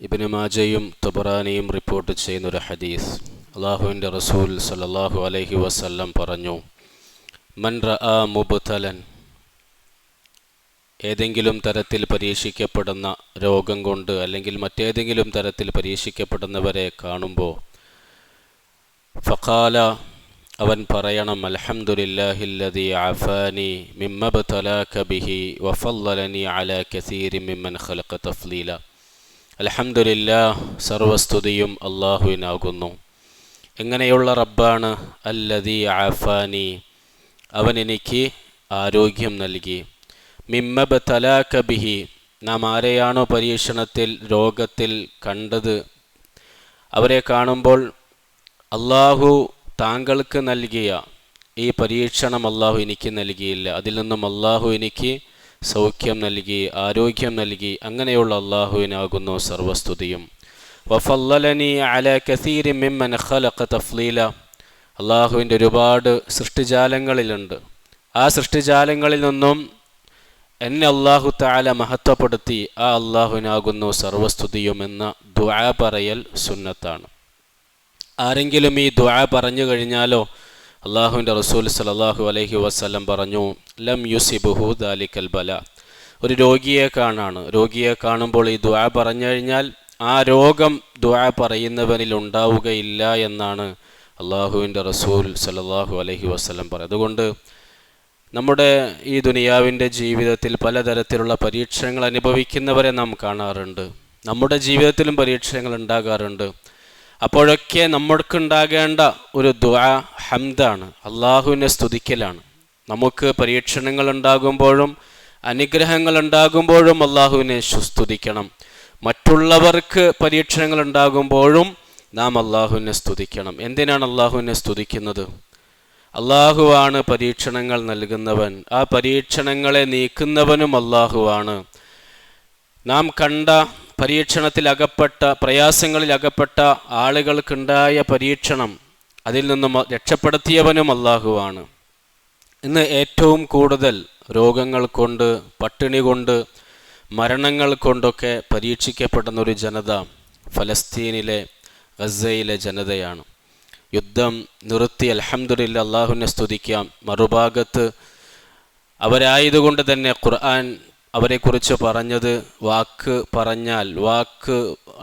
Ibnu മാജയും തബറാനിയും report ചെയ്യുന്ന ഒരു ഹദീസ്. അല്ലാഹുവിൻ്റെ റസൂൽ സല്ലല്ലാഹു അലൈഹി വസല്ലം പറഞ്ഞു, മൻ റആ മുബ്തലൻ, ഏതെങ്കിലും തരത്തിൽ പരീക്ഷിക്കപ്പെടുന്ന രോഗം കൊണ്ട് അല്ലെങ്കിൽ മറ്റേതെങ്കിലും തരത്തിൽ പരീക്ഷിക്കപ്പെടുന്നവരെ കാണുമ്പോൾ ഫഖാല, അവൻ പറയണം, അൽഹംദുലില്ലാഹില്ലദീ അഫാനി മിമ്മബ്തലാക ബിഹി വഫല്ലലനി അലാ കസീരിൻ മിമ്മൻ ഖലഖ തഫ്ലീല. അൽഹംദുലില്ലാഹ്, സർവസ്തുതിയും അല്ലാഹുവിനാകുന്നു. എങ്ങനെയുള്ള റബ്ബാണ്? അല്ലദീ അഫാനി, അവൻ എനിക്ക് ആരോഗ്യം നൽകി. മിമ്മബ്തലാക ബിഹി, നാം ആരെയാണോ പരീക്ഷണത്തിൽ രോഗത്തിൽ കണ്ടത്, അവരെ കാണുമ്പോൾ അല്ലാഹു താങ്കൾക്ക് നൽകിയ ഈ പരീക്ഷണം അല്ലാഹു എനിക്ക് നൽകിയില്ല, അതിൽ നിന്നും അല്ലാഹു എനിക്ക് സൗഖ്യം നൽകി, ആരോഗ്യം നൽകി. അങ്ങനെയുള്ള അല്ലാഹുവിനാകുന്നു സർവസ്തുതിയും. വഫല്ലലനി അലാ കസീരിൻ മിമ്മൻ ഖലഖ തഫ്ലീല, അല്ലാഹുവിൻ്റെ ഒരുപാട് സൃഷ്ടിജാലങ്ങളിലുണ്ട്. ആ സൃഷ്ടിജാലങ്ങളിൽ നിന്നും എന്നെ അല്ലാഹു തആല മഹത്വപ്പെടുത്തി. ആ അല്ലാഹുവിനാകുന്നു സർവസ്തുതിയും എന്ന ദുആ പറയൽ സുന്നത്താണ്. ആരെങ്കിലും ഈ ദുആ പറഞ്ഞു കഴിഞ്ഞാലോ, അല്ലാഹുവിൻ്റെ റസൂൽ സല്ലല്ലാഹു അലൈഹി വസല്ലം പറഞ്ഞു, ലം യുസിബുഹു ദാലിക്കൽ ബല. ഒരു രോഗിയെ കാണുമ്പോൾ ഈ ദുആ പറഞ്ഞു കഴിഞ്ഞാൽ ആ രോഗം ദുആ പറയുന്നവനിൽ ഉണ്ടാവുകയില്ല എന്നാണ് അല്ലാഹുവിൻ്റെ റസൂൽ സല്ലല്ലാഹു അലൈഹി വസല്ലം പറയുന്നത്. അതുകൊണ്ട് നമ്മുടെ ഈ ദുനിയാവിൻ്റെ ജീവിതത്തിൽ പലതരത്തിലുള്ള പരീക്ഷണങ്ങൾ അനുഭവിക്കുന്നവരെ നാം കാണാറുണ്ട്. നമ്മുടെ ജീവിതത്തിലും പരീക്ഷണങ്ങൾ ഉണ്ടാകാറുണ്ട്. അപ്പോഴൊക്കെ നമ്മൾക്കുണ്ടാകേണ്ട ഒരു ദുആ ഹംദാണ്, അള്ളാഹുവിനെ സ്തുതിക്കലാണ്. നമുക്ക് പരീക്ഷണങ്ങൾ ഉണ്ടാകുമ്പോഴും അനുഗ്രഹങ്ങൾ ഉണ്ടാകുമ്പോഴും അള്ളാഹുവിനെ സ്തുതിക്കണം. മറ്റുള്ളവർക്ക് പരീക്ഷണങ്ങൾ ഉണ്ടാകുമ്പോഴും നാം അള്ളാഹുവിനെ സ്തുതിക്കണം. എന്തിനാണ് അള്ളാഹുവിനെ സ്തുതിക്കുന്നത്? അള്ളാഹുവാണ് പരീക്ഷണങ്ങൾ നൽകുന്നവൻ, ആ പരീക്ഷണങ്ങളെ നീക്കുന്നവനും അള്ളാഹുവാണ്. നാം കണ്ട പരീക്ഷണത്തിൽ അകപ്പെട്ട, പ്രയാസങ്ങളിൽ അകപ്പെട്ട ആളുകൾക്കുണ്ടായ പരീക്ഷണം, അതിൽ നിന്നും രക്ഷപ്പെടുത്തിയവനും അള്ളാഹുവാണ്. ഇന്ന് ഏറ്റവും കൂടുതൽ രോഗങ്ങൾ കൊണ്ട്, പട്ടിണി കൊണ്ട്, മരണങ്ങൾ കൊണ്ടൊക്കെ പരീക്ഷിക്കപ്പെടുന്ന ഒരു ജനത ഫലസ്തീനിലെ ഗസയിലെ ജനതയാണ്. യുദ്ധം നിർത്തി അൽഹംദുലില്ലാഹ്, അള്ളാഹുവിനെ സ്തുതിക്കാം. മറുഭാഗത്ത് അവരായതുകൊണ്ട് തന്നെ ഖുർആൻ അവരെക്കുറിച്ച് പറഞ്ഞത്, വാക്ക് പറഞ്ഞാൽ,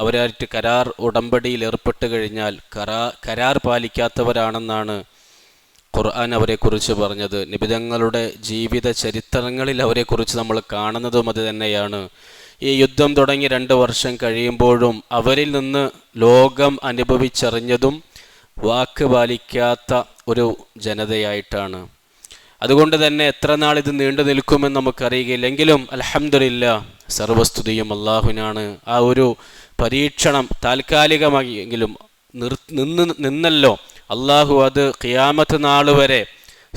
അവരായിട്ട് കരാർ ഉടമ്പടിയിൽ ഏർപ്പെട്ട് കഴിഞ്ഞാൽ കരാർ പാലിക്കാത്തവരാണെന്നാണ് ഖുർആൻ അവരെക്കുറിച്ച് പറഞ്ഞത്. നിബിതങ്ങളുടെ ജീവിത ചരിത്രങ്ങളിൽ അവരെക്കുറിച്ച് നമ്മൾ കാണുന്നതും അത് തന്നെയാണ്. ഈ യുദ്ധം തുടങ്ങി 2 വർഷം കഴിയുമ്പോഴും അവരിൽ നിന്ന് ലോകം അനുഭവിച്ചറിഞ്ഞതും വാക്ക് പാലിക്കാത്ത ഒരു ജനതയായിട്ടാണ്. അതുകൊണ്ട് തന്നെ എത്ര നാൾ ഇത് നീണ്ടു നിൽക്കുമെന്ന് നമുക്കറിയുകയില്ലെങ്കിലും അൽഹംദുലില്ലാഹ്, സർവസ്തുതിയും അള്ളാഹുവിനാണ്. ആ ഒരു പരീക്ഷണം താൽക്കാലികമായെങ്കിലും നിന്നല്ലോ. അള്ളാഹു അത് ഖിയാമത്ത് നാൾ വരെ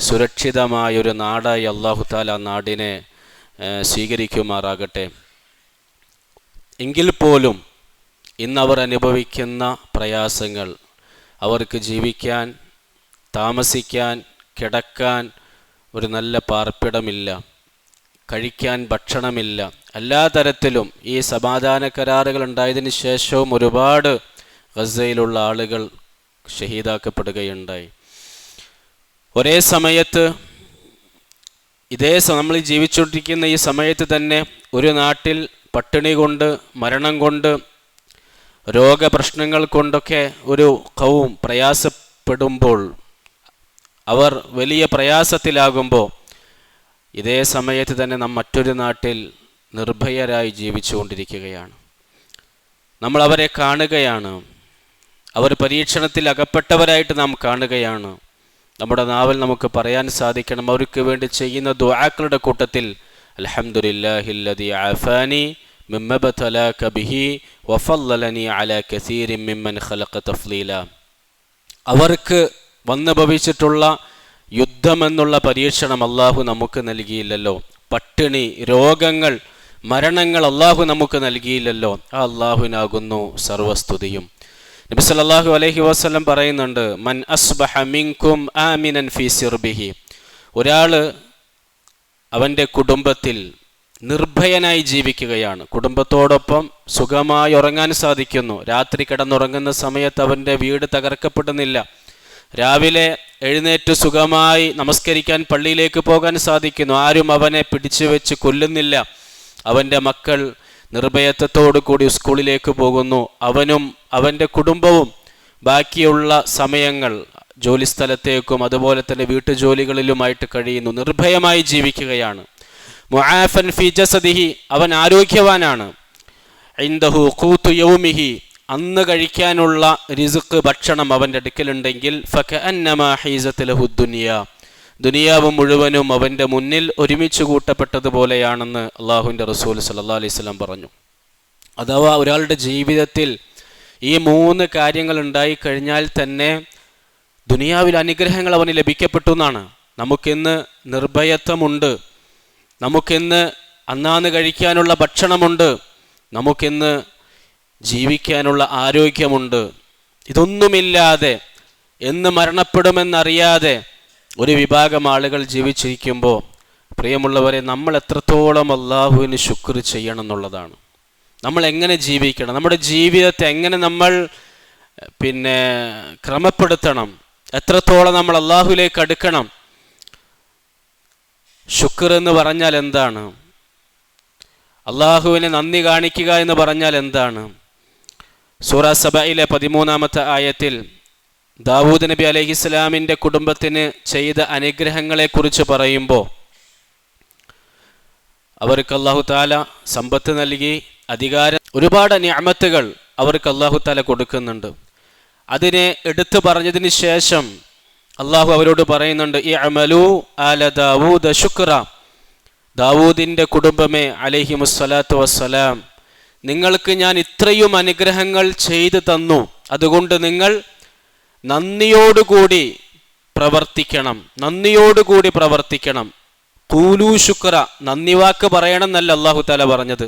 സുരക്ഷിതമായൊരു നാടായി അള്ളാഹു തആല നാടിനെ സ്വീകരിക്കുമാറാകട്ടെ. എങ്കിൽ പോലും ഇന്നവർ അനുഭവിക്കുന്ന പ്രയാസങ്ങൾ, അവർക്ക് ജീവിക്കാൻ, താമസിക്കാൻ, കിടക്കാൻ ഒരു നല്ല പാർപ്പിടമില്ല, കഴിക്കാൻ ഭക്ഷണമില്ല. എല്ലാ തരത്തിലും ഈ സമാധാന കരാറുകൾ ഉണ്ടായതിന് ശേഷവും ഒരുപാട് ഗസയിലുള്ള ആളുകൾ ഷഹീദാക്കപ്പെടുകയുണ്ടായി. ഒരേ സമയത്ത് നമ്മൾ ജീവിച്ചുകൊണ്ടിരിക്കുന്ന ഈ സമയത്ത് തന്നെ ഒരു നാട്ടിൽ പട്ടിണി കൊണ്ട്, മരണം കൊണ്ട്, രോഗപ്രശ്നങ്ങൾ കൊണ്ടൊക്കെ ഒരു ഖൗം പ്രയാസപ്പെടുമ്പോൾ, അവർ വലിയ പ്രയാസത്തിലാകുമ്പോൾ, ഇതേ സമയത്ത് തന്നെ നാം മറ്റൊരു നാട്ടിൽ നിർഭയരായി ജീവിച്ചു കൊണ്ടിരിക്കുകയാണ്. നമ്മൾ അവരെ കാണുകയാണ്, അവർ പരീക്ഷണത്തിൽ അകപ്പെട്ടവരായിട്ട് നാം കാണുകയാണ്. നമ്മുടെ നാവിൽ നമുക്ക് പറയാൻ സാധിക്കണം, അവർക്ക് വേണ്ടി ചെയ്യുന്ന ദുആക്കളുടെ കൂട്ടത്തിൽ അൽഹംദുലില്ലാഹില്ലദീ അഫാനി മിമ്മബ്തലാക ബിഹി വഫല്ലലനി അലാ കസീരിൻ മിമ്മൻ ഖലഖ തഫ്ലീല. അവർക്ക് വന്നു ഭവിച്ചിട്ടുള്ള യുദ്ധമെന്നുള്ള പരീക്ഷണം അള്ളാഹു നമുക്ക് നൽകിയില്ലല്ലോ. പട്ടിണി, രോഗങ്ങൾ, മരണങ്ങൾ അള്ളാഹു നമുക്ക് നൽകിയില്ലല്ലോ. ആ അള്ളാഹുവിനാകുന്നു സർവസ്തുതിയും. നബി സല്ലല്ലാഹു അലൈഹി വസല്ലം പറയുന്നുണ്ട്, മൻ അസ്ബഹ മിൻകും ആമിനൻ ഫീ സിർബിഹി. ഒരാൾ അവൻ്റെ കുടുംബത്തിൽ നിർഭയനായി ജീവിക്കുകയാണ്. കുടുംബത്തോടൊപ്പം സുഖമായി ഉറങ്ങാൻ സാധിക്കുന്നു. രാത്രി കിടന്നുറങ്ങുന്ന സമയത്ത് അവൻ്റെ വീട് തകർക്കപ്പെടുന്നില്ല. രാവിലെ എഴുന്നേറ്റ് സുഖമായി നമസ്കരിക്കാൻ പള്ളിയിലേക്ക് പോകാൻ സാധിക്കുന്നു. ആരും അവനെ പിടിച്ചു വെച്ച് കൊല്ലുന്നില്ല. അവൻ്റെ മക്കൾ നിർഭയത്വത്തോടു കൂടി സ്കൂളിലേക്ക് പോകുന്നു. അവനും അവൻ്റെ കുടുംബവും ബാക്കിയുള്ള സമയങ്ങൾ ജോലിസ്ഥലത്തേക്കും അതുപോലെ തന്നെ വീട്ടുജോലികളിലുമായിട്ട് കഴിയുന്നു. നിർഭയമായി ജീവിക്കുകയാണ്. മുആഫൻ ഫി ജസദിഹി, അവൻ ആരോഗ്യവാനാണ്. ഇൻദഹു ഖൂതു യൗമിഹി, അന്ന് കഴിക്കാനുള്ള റിസ്ക് ഭക്ഷണം അവൻ്റെ അടുക്കലുണ്ടെങ്കിൽ ഫകഅന്നമാ ഹീസത് ലഹു ദുനിയ, ദുനിയാവ് മുഴുവനും അവൻ്റെ മുന്നിൽ ഒരുമിച്ച് കൂട്ടപ്പെട്ടതുപോലെയാണെന്ന് അള്ളാഹുവിൻ്റെ റസൂൽ സല്ലല്ലാഹു അലൈഹി വസല്ലം പറഞ്ഞു. അഥവാ ഒരാളുടെ ജീവിതത്തിൽ ഈ 3 കാര്യങ്ങൾ ഉണ്ടായിക്കഴിഞ്ഞാൽ തന്നെ ദുനിയാവിൽ അനുഗ്രഹങ്ങൾ അവന് ലഭിക്കപ്പെട്ടു എന്നാണ്. നമുക്കിന്ന് നിർഭയത്വമുണ്ട്, നമുക്കിന്ന് അന്നാന്ന് കഴിക്കാനുള്ള ഭക്ഷണമുണ്ട്, നമുക്കിന്ന് ജീവിക്കാനുള്ള ആരോഗ്യമുണ്ട്. ഇതൊന്നുമില്ലാതെ എന്ന് മരണപ്പെടുമെന്നറിയാതെ ഒരു വിഭാഗം ആളുകൾ ജീവിച്ചിരിക്കുമ്പോൾ പ്രിയമുള്ളവരെ, നമ്മൾ എത്രത്തോളം അള്ളാഹുവിന് ശുക്ർ ചെയ്യണം എന്നുള്ളതാണ്. നമ്മൾ എങ്ങനെ ജീവിക്കണം, നമ്മുടെ ജീവിതത്തെ എങ്ങനെ നമ്മൾ ക്രമപ്പെടുത്തണം, എത്രത്തോളം നമ്മൾ അള്ളാഹുവിലേക്ക് അടുക്കണം. ശുക്ർ എന്ന് പറഞ്ഞാൽ എന്താണ്? അള്ളാഹുവിനെ നന്ദി കാണിക്കുക എന്ന് പറഞ്ഞാൽ എന്താണ്? സൂറ സബയിലെ 13-ാമത്തെ ആയത്തിൽ ദാവൂദ് നബി അലൈഹിസ്സലാമിൻ്റെ കുടുംബത്തിന് ചെയ്ത അനുഗ്രഹങ്ങളെക്കുറിച്ച് പറയുമ്പോൾ അവർക്ക് അല്ലാഹു തആല സമ്പത്ത് നൽകി, അധികാരം, ഒരുപാട് നിഅമത്തുകൾ അവർക്ക് അല്ലാഹു തആല കൊടുക്കുന്നുണ്ട്. അതിനെ എടുത്തു പറഞ്ഞതിന് ശേഷം അള്ളാഹു അവരോട് പറയുന്നുണ്ട്, ഇഅ്മലൂ ആല ദാവൂദ ശുക്ര, ദാവൂദിൻ്റെ കുടുംബമേ അലൈഹിമുസ്സലാത്തു വസ്സലാം, നിങ്ങൾക്ക് ഞാൻ ഇത്രയും അനുഗ്രഹങ്ങൾ ചെയ്തു തന്നു, അതുകൊണ്ട് നിങ്ങൾ നന്ദിയോടുകൂടി പ്രവർത്തിക്കണം, നന്ദിയോടുകൂടി പ്രവർത്തിക്കണം. ഖൂലൂ ശുക്ര, നന്ദി വാക്ക് പറയണം എന്നല്ല അല്ലാഹു തആല പറഞ്ഞത്.